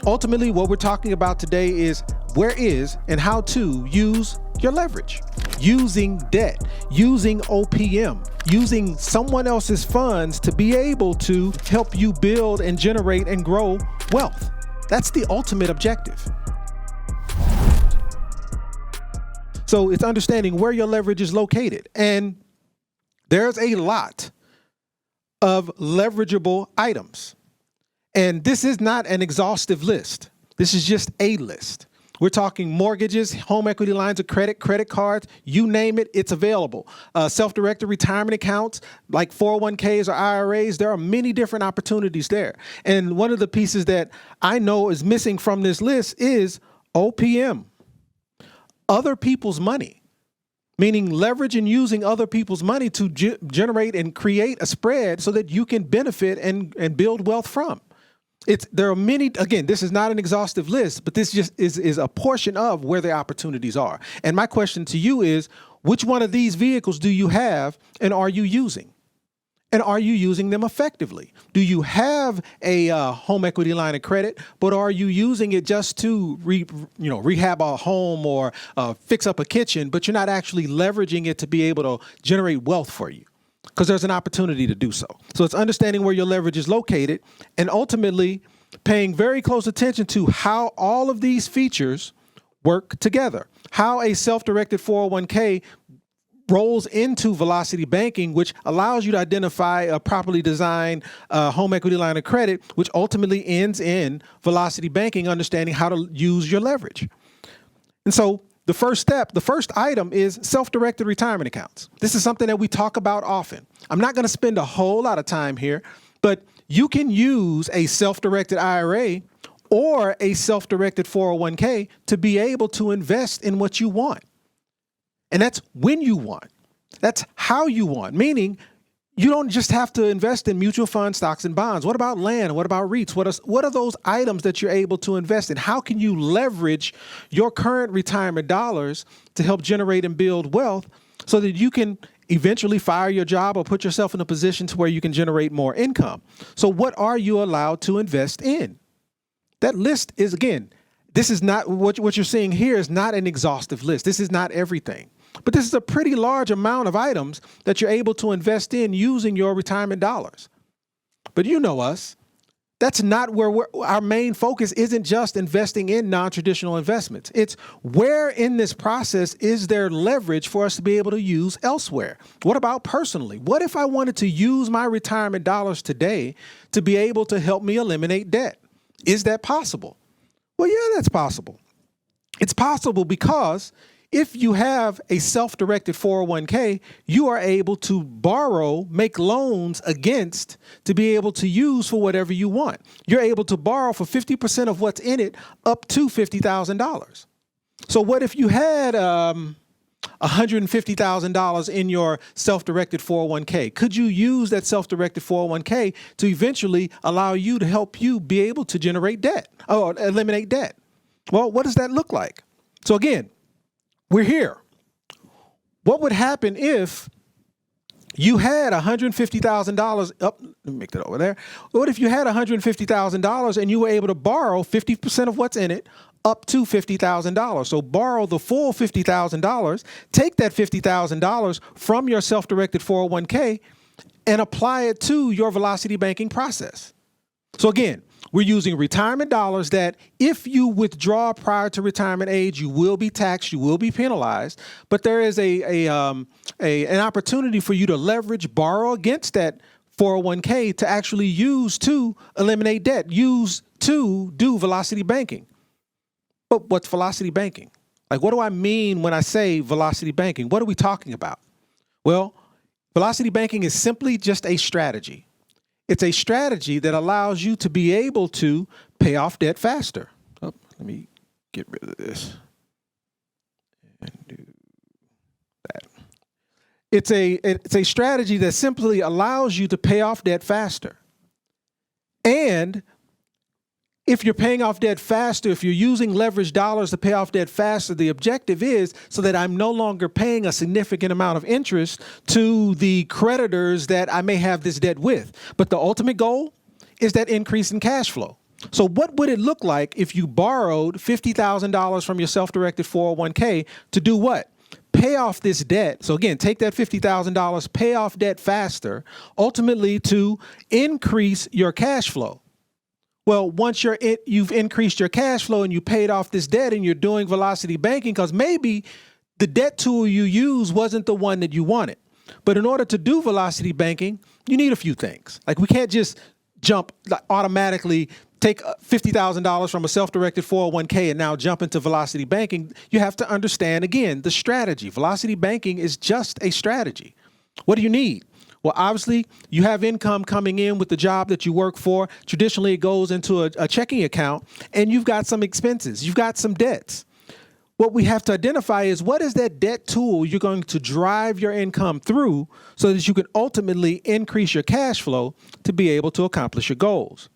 Ultimately, what we're talking about today is where is and how to use your leverage. Using debt, using OPM, using someone else's funds to be able to help you build and generate and grow wealth. That's the ultimate objective. So it's understanding where your leverage is located. And there's a lot of leverageable items. And this is not an exhaustive list. This is just a list. We're talking mortgages, home equity lines of credit, credit cards, you name it, it's available. Self-directed retirement accounts like 401ks or IRAs, there are many different opportunities there. And one of the pieces that I know is missing from this list is OPM, other people's money, meaning leverage and using other people's money to generate and create a spread so that you can benefit and build wealth from. There are many, again, this is not an exhaustive list, but this just is a portion of where the opportunities are. And my question to you is, which one of these vehicles do you have and are you using? And are you using them effectively? Do you have a home equity line of credit, but are you using it just to rehab a home or fix up a kitchen, but you're not actually leveraging it to be able to generate wealth for you? Because there's an opportunity to do so. So it's understanding where your leverage is located and ultimately paying very close attention to how all of these features work together. How a self-directed 401k rolls into velocity banking, which allows you to identify a properly designed home equity line of credit, which ultimately ends in velocity banking, understanding how to use your leverage. And so the first step, the first item is self-directed retirement accounts. This is something that we talk about often. I'm not going to spend a whole lot of time here, but you can use a self-directed IRA or a self-directed 401k to be able to invest in what you want. And that's when you want. That's how you want, meaning you don't just have to invest in mutual funds, stocks, and bonds. What about land? What about REITs? What are those items that you're able to invest in? How can you leverage your current retirement dollars to help generate and build wealth so that you can eventually fire your job or put yourself in a position to where you can generate more income? So what are you allowed to invest in? That list is, again, this is not what you're seeing here is not an exhaustive list. This is not everything. But this is a pretty large amount of items that you're able to invest in using your retirement dollars. But you know us, that's not where our main focus isn't just investing in non-traditional investments. It's where in this process is there leverage for us to be able to use elsewhere? What about personally? What if I wanted to use my retirement dollars today to be able to help me eliminate debt? Is that possible? Well, yeah, that's possible. It's possible because if you have a self-directed 401k, you are able to borrow, make loans against to be able to use for whatever you want. You're able to borrow for 50% of what's in it up to $50,000. So what if you had $150,000 in your self-directed 401k? Could you use that self-directed 401k to eventually allow you to help you be able to generate debt or eliminate debt? Well, what does that look like? So again, we're here. What would happen if you had $150,000 up? Let me make that over there. What if you had $150,000 and you were able to borrow 50% of what's in it up to $50,000? So borrow the full $50,000, take that $50,000 from your self-directed 401k and apply it to your velocity banking process. So again, we're using retirement dollars that if you withdraw prior to retirement age, you will be taxed, you will be penalized, but there is an opportunity for you to leverage, borrow against that 401k to actually use to eliminate debt, use to do velocity banking. But what's velocity banking? Like, what do I mean when I say velocity banking? What are we talking about? Well, velocity banking is simply just a strategy. It's a strategy that allows you to be able to pay off debt faster. Oh, let me get rid of this and do that. It's a strategy that simply allows you to pay off debt faster. And if you're paying off debt faster, if you're using leverage dollars to pay off debt faster, the objective is so that I'm no longer paying a significant amount of interest to the creditors that I may have this debt with. But the ultimate goal is that increase in cash flow. So what would it look like if you borrowed $50,000 from your self-directed 401k to do what? Pay off this debt. So again, take that $50,000, pay off debt faster, ultimately to increase your cash flow. Well, once you've increased your cash flow and you paid off this debt and you're doing velocity banking, because maybe the debt tool you use wasn't the one that you wanted. But in order to do velocity banking, you need a few things. Like we can't just jump automatically, take $50,000 from a self-directed 401k and now jump into velocity banking. You have to understand, again, the strategy. Velocity banking is just a strategy. What do you need? Well, obviously, you have income coming in with the job that you work for. Traditionally, it goes into a checking account, and you've got some expenses. You've got some debts. What we have to identify is what is that debt tool you're going to drive your income through so that you can ultimately increase your cash flow to be able to accomplish your goals.